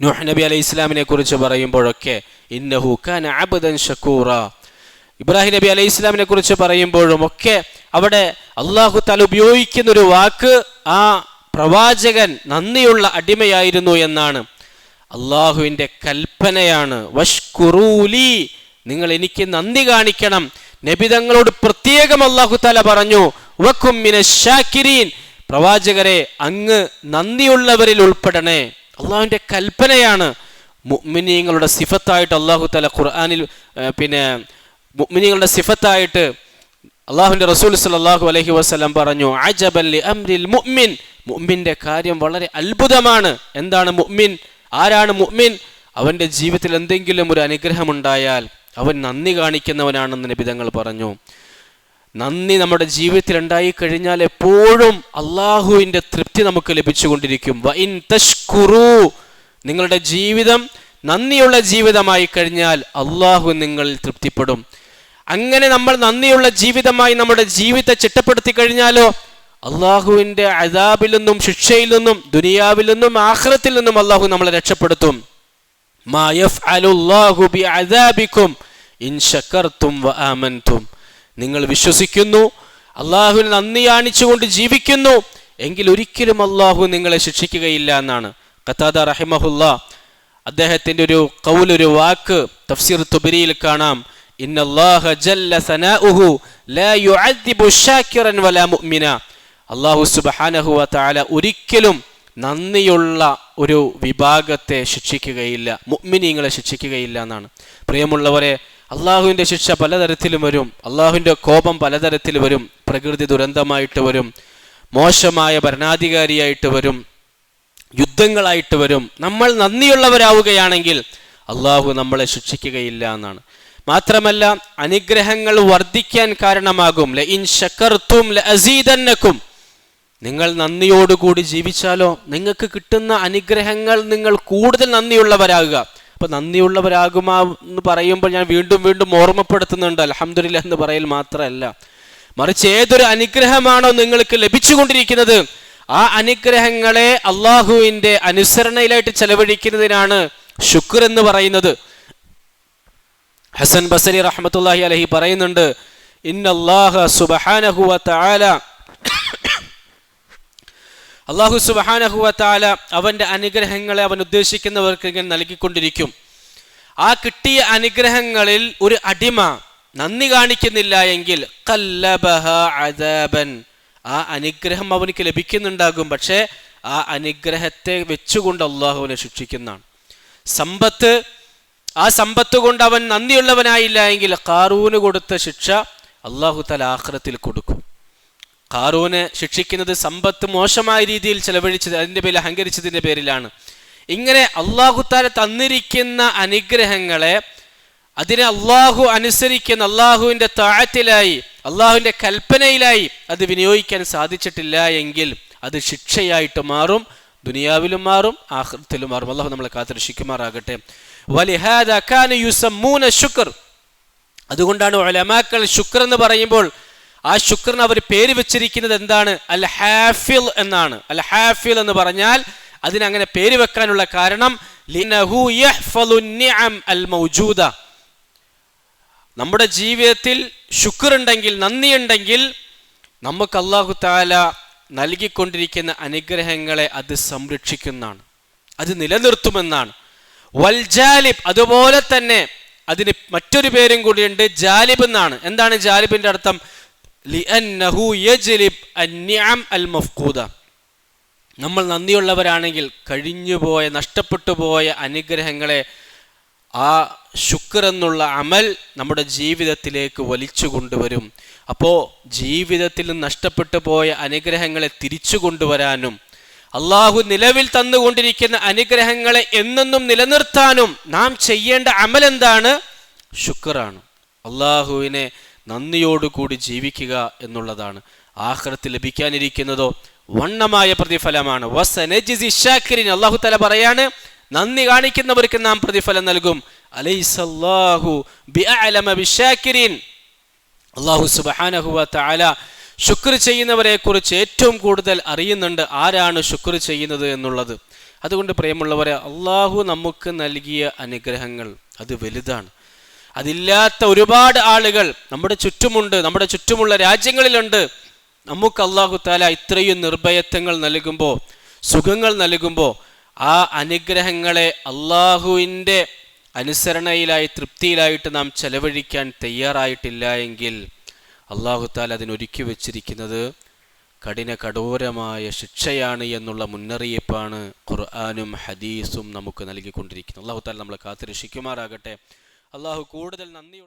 നൂഹ് നബി അലൈഹി ഇസ്ലാമിനെ കുറിച്ച് പറയുമ്പോഴൊക്കെ ഇന്നഹു കാന അബ്ദൻ ശക്കൂറ, ഇബ്രാഹിം നബി അലൈഹി ഇസ്ലാമിനെ കുറിച്ച് പറയുമ്പോഴും ഒക്കെ അവിടെ അല്ലാഹു തആല ഉപയോഗിക്കുന്ന ഒരു വാക്ക്, ആ പ്രവാചകൻ നന്ദിയുള്ള അടിമയായിരുന്നു എന്നാണ്. അള്ളാഹുവിൻ്റെ കൽപ്പനയാണ്. വഷ്കുറൂലി, നിങ്ങൾ എനിക്ക് നന്ദി കാണിക്കണം. നബി തങ്ങളോട് പ്രത്യേകം അല്ലാഹു തആല പറഞ്ഞു വകും മിനശ് ശാകിരീൻ, പ്രവാചകരെ അങ്ങ് നന്ദിയുള്ളവരിൽ ഉൾപ്പെടണേ. അള്ളാഹുവിൻ്റെ കൽപ്പനയാണ്. മുഅ്മിനീങ്ങളുടെ സിഫത്തായിട്ട് അല്ലാഹു തആല ഖുർആനിൽ, മുഅ്മിനീങ്ങളുടെ സിഫത്തായിട്ട് അള്ളാഹുവിൻ്റെ റസൂൽ സല്ലല്ലാഹു അലൈഹി വസല്ലം പറഞ്ഞു അജബൻ ലി അംരിൽ മുഅ്മിൻ, മുഅ്മിൻ്റെ കാര്യം വളരെ അത്ഭുതമാണ്. എന്താണ് മുഅ്മിൻ? ആരാണ് മുഅ്മിൻ? അവൻ്റെ ജീവിതത്തിൽ എന്തെങ്കിലും ഒരു അനുഗ്രഹമുണ്ടായാൽ അവൻ നന്ദി കാണിക്കുന്നവനാണെന്ന് നബി തങ്ങൾ പറഞ്ഞു. നന്ദി നമ്മുടെ ജീവിതത്തിൽ ഉണ്ടായി കഴിഞ്ഞാൽ എപ്പോഴും അള്ളാഹുവിൻ്റെ തൃപ്തി നമുക്ക് ലഭിച്ചുകൊണ്ടിരിക്കും. വഇൻ തഷ്കുറു, നിങ്ങളുടെ ജീവിതം നന്ദിയുള്ള ജീവിതമായി കഴിഞ്ഞാൽ അള്ളാഹു നിങ്ങളിൽ തൃപ്തിപ്പെടും. അങ്ങനെ നമ്മൾ നന്ദിയുള്ള ജീവിതമായി നമ്മുടെ ജീവിതത്തെ ചിട്ടപ്പെടുത്തി കഴിഞ്ഞാലോ അള്ളാഹുവിൻ്റെ അദാബിൽ നിന്നും, ശിക്ഷയിൽ നിന്നും, ദുനിയാവിൽ നിന്നും ആഖിറത്തിൽ നിന്നും അള്ളാഹു നമ്മളെ രക്ഷപ്പെടുത്തും. മാ യഫ്അലുല്ലാഹു ബിഅദാബികും ഇൻ ശകർതും വ ആമൻതും. നിങ്ങൾ വിശ്വസിക്കുന്നു, അള്ളാഹുവിനെ നന്ദി കാണിച്ചുകൊണ്ട് ജീവിക്കുന്നു എങ്കിൽ ഒരിക്കലും അള്ളാഹു നിങ്ങളെ ശിക്ഷിക്കുകയില്ല എന്നാണ്. ഖതാദ റഹിമഹുല്ലാ അദ്ദേഹത്തിൻ്റെ ഒരു ഖൗൽ, ഒരു വാക്ക് തഫ്സീർ തുബരിയിൽ കാണാം. ഇന്നല്ലാഹ ജല്ല സനാഉഹു ലാ യുഅദ്ദിബു ശാകിറൻ വലാ മുഅ്മിന. അല്ലാഹു സുബ്ഹാനഹു വ തആല ഒരിക്കലും നന്ദിയുള്ള ഒരു വിഭാഗത്തെ ശിക്ഷിക്കുകയില്ല, മുഅ്മിനീങ്ങളെ ശിക്ഷിക്കുകയില്ല എന്നാണ്. പ്രിയമുള്ളവരെ, അള്ളാഹുവിൻ്റെ ശിക്ഷ പലതരത്തിലും വരും, അള്ളാഹുവിൻ്റെ കോപം പലതരത്തിൽ വരും. പ്രകൃതി ദുരന്തമായിട്ട് വരും, മോശമായ ഭരണാധികാരിയായിട്ട് വരും, യുദ്ധങ്ങളായിട്ട് വരും. നമ്മൾ നന്ദിയുള്ളവരാവുകയാണെങ്കിൽ അള്ളാഹു നമ്മളെ ശിക്ഷിക്കുകയില്ല എന്നാണ്. മാത്രമല്ല, അനുഗ്രഹങ്ങൾ വർദ്ധിക്കാൻ കാരണമാകും. ലഇൻ ശകർതും ലഅസീദന്നകും, നിങ്ങൾ നന്ദിയോടുകൂടി ജീവിച്ചാലോ നിങ്ങൾക്ക് കിട്ടുന്ന അനുഗ്രഹങ്ങൾ നിങ്ങൾ കൂടുതൽ നന്ദിയുള്ളവരാകുക. അപ്പം നന്ദിയുള്ളവരാകുമെന്ന് പറയുമ്പോൾ ഞാൻ വീണ്ടും വീണ്ടും ഓർമ്മപ്പെടുത്തുന്നുണ്ട്, അൽഹംദുലില്ലാഹ് എന്ന് പറയൽ മാത്രമല്ല, മറിച്ച് ഏതൊരു അനുഗ്രഹമാണോ നിങ്ങൾക്ക് ലഭിച്ചുകൊണ്ടിരിക്കുന്നത് ആ അനുഗ്രഹങ്ങളെ അള്ളാഹുവിൻ്റെ അനുസരണയിലായിട്ട് ചെലവഴിക്കുന്നതിനാണ് ശുക്ർ എന്ന് പറയുന്നത്. ഹസൻ ബസരി റഹ്മത്തുള്ളാഹി അലൈഹി പറയുന്നുണ്ട്, ഇന്നല്ലാഹ സുബ്ഹാനഹു വ തആല, അള്ളാഹു സുബ്ഹാനഹു വ തആല അവൻ്റെ അനുഗ്രഹങ്ങളെ അവൻ ഉദ്ദേശിക്കുന്നവർക്ക് ഇങ്ങനെ നൽകിക്കൊണ്ടിരിക്കും. ആ കിട്ടിയ അനുഗ്രഹങ്ങളിൽ ഒരു അടിമ നന്ദി കാണിക്കുന്നില്ല എങ്കിൽ ഖല്ലബഹ അദാബൻ, ആ അനുഗ്രഹം അവനിക്ക് ലഭിക്കുന്നുണ്ടാകും, പക്ഷേ ആ അനുഗ്രഹത്തെ വെച്ചുകൊണ്ട് അള്ളാഹുവിനെ ശിക്ഷിക്കുന്നതാണ്. ആ സമ്പത്ത് കൊണ്ട് അവൻ നന്ദിയുള്ളവനായില്ല എങ്കിൽ ഖാറൂന് കൊടുത്ത ശിക്ഷ അള്ളാഹു തആല ആഖിറത്തിൽ കൊടുക്കും. ഖാറൂനെ ശിക്ഷിക്കുന്നത് സമ്പത്ത് മോശമായ രീതിയിൽ ചെലവഴിച്ചത്, അതിൻ്റെ പേരിൽ അഹങ്കരിച്ചതിൻ്റെ പേരിലാണ്. ഇങ്ങനെ അള്ളാഹു തആല തന്നിരിക്കുന്ന അനുഗ്രഹങ്ങളെ അതിനെ അള്ളാഹു അനുസരിക്കുന്ന അള്ളാഹുവിൻ്റെ തഅത്തിലായി അള്ളാഹുവിൻ്റെ കൽപ്പനയിലായി അത് വിനിയോഗിക്കാൻ സാധിച്ചിട്ടില്ല എങ്കിൽ അത് ശിക്ഷയായിട്ട് മാറും, ദുനിയാവിലും മാറും, ആഖിറത്തിലും മാറും. അള്ളാഹു നമ്മളെ കാത്തുരക്ഷിക്കുമാറാകട്ടെ. വലിഹാദാ കാന യുസമ്മൂന ശുക്ർ. അതുകൊണ്ടാണ് ഉലമാക്കൾ ശുക്ർ എന്ന് പറയുമ്പോൾ ആ ശുക്റിന് അവർ പേര് വെച്ചിരിക്കുന്നത് എന്താണ്? അൽ ഹാഫിൽ എന്നാണ്. അൽ ഹാഫിൽ എന്ന് പറഞ്ഞാൽ അതിനങ്ങനെ പേര് വെക്കാനുള്ള കാരണം ലിനഹു യഹ്ഫളു നിഅം അൽ മൗജൂദ. നമ്മുടെ ജീവിതത്തിൽ ശുക്ർ ഉണ്ടെങ്കിൽ, നന്ദിയുണ്ടെങ്കിൽ നമുക്ക് അല്ലാഹു തആല നൽകിക്കൊണ്ടിരിക്കുന്ന അനുഗ്രഹങ്ങളെ അത് സംരക്ഷിക്കുന്നതാണ്, അത് നിലനിർത്തുമെന്നാണ്. വൽ ജാലിബ്, അതുപോലെ തന്നെ അതിന് മറ്റൊരു പേരും കൂടിയുണ്ട്, ജാലിബ് എന്നാണ്. എന്താണ് ജാലിബിന്റെ അർത്ഥം? ലിഅന്നഹു യജ്ലിബ് അൻ-നിഅം അൽ-മഫ്ഖൂദ. നമ്മൾ നന്ദിയുള്ളവരാണെങ്കിൽ കഴിഞ്ഞുപോയ, നഷ്ടപ്പെട്ടു പോയ അനുഗ്രഹങ്ങളെ ആ ശുക്ർ എന്നുള്ള അമൽ നമ്മുടെ ജീവിതത്തിലേക്ക് വലിച്ചു കൊണ്ടുവരും. അപ്പോൾ ജീവിതത്തിൽ നഷ്ടപ്പെട്ടു പോയ അനുഗ്രഹങ്ങളെ തിരിച്ചു കൊണ്ടുവരാനും അള്ളാഹു നിലവിൽ തന്നുകൊണ്ടിരിക്കുന്ന അനുഗ്രഹങ്ങളെ എന്നെന്നും നിലനിർത്താനും നാം ചെയ്യേണ്ട അമൽ എന്താണ്? ശുക്റാണ്. അള്ളാഹുവിനെ നന്ദിയോടുകൂടി ജീവിക്കുക എന്നുള്ളതാണ്. ആഖിറത്തിൽ ലഭിക്കാനിരിക്കുന്നതോ വണ്ണമായ പ്രതിഫലമാണ്. വസനജ്സി ശാക്കിരീൻ. അല്ലാഹു തആല പറയാണ്, നന്ദി കാണിക്കുന്നവർക്ക് നാം പ്രതിഫലം നൽകും. അലൈസല്ലാഹു ബിഅഅലമ ബിശാക്കിരീൻ. അല്ലാഹു സുബ്ഹാനഹു വ തആല ശുക്ർ ചെയ്യുന്നവരെ കുറിച്ച് ഏറ്റവും കൂടുതൽ അറിയുന്നുണ്ട്, ആരാണ് ശുക്ർ ചെയ്യുന്നത് എന്നുള്ളത്. അതുകൊണ്ട് പ്രിയമുള്ളവരെ, അള്ളാഹു നമുക്ക് നൽകിയ അനുഗ്രഹങ്ങൾ അത് വലുതാണ്. അതില്ലാത്ത ഒരുപാട് ആളുകൾ നമ്മുടെ ചുറ്റുമുണ്ട്, നമ്മുടെ ചുറ്റുമുള്ള രാജ്യങ്ങളിലുണ്ട്. നമുക്ക് അല്ലാഹു തആല ഇത്രയും നിർഭയത്വങ്ങൾ നൽകുമ്പോൾ, സുഖങ്ങൾ നൽകുമ്പോൾ, ആ അനുഗ്രഹങ്ങളെ അള്ളാഹുവിൻ്റെ അനുസരണയിലായി തൃപ്തിയിലായിട്ട് നാം ചെലവഴിക്കാൻ തയ്യാറായിട്ടില്ല എങ്കിൽ അല്ലാഹു തആല അതിനൊരുക്കി വെച്ചിരിക്കുന്നത് കഠോരമായ ശിക്ഷയാണ് എന്നുള്ള മുന്നറിയിപ്പാണ് ഖുർആനും ഹദീസും നമുക്ക് നൽകിക്കൊണ്ടിരിക്കുന്നത്. അല്ലാഹു തആല നമ്മളെ കാത്തുരക്ഷിക്കുമാറാകട്ടെ. അല്ലാഹു കൂടുതൽ നന്ദി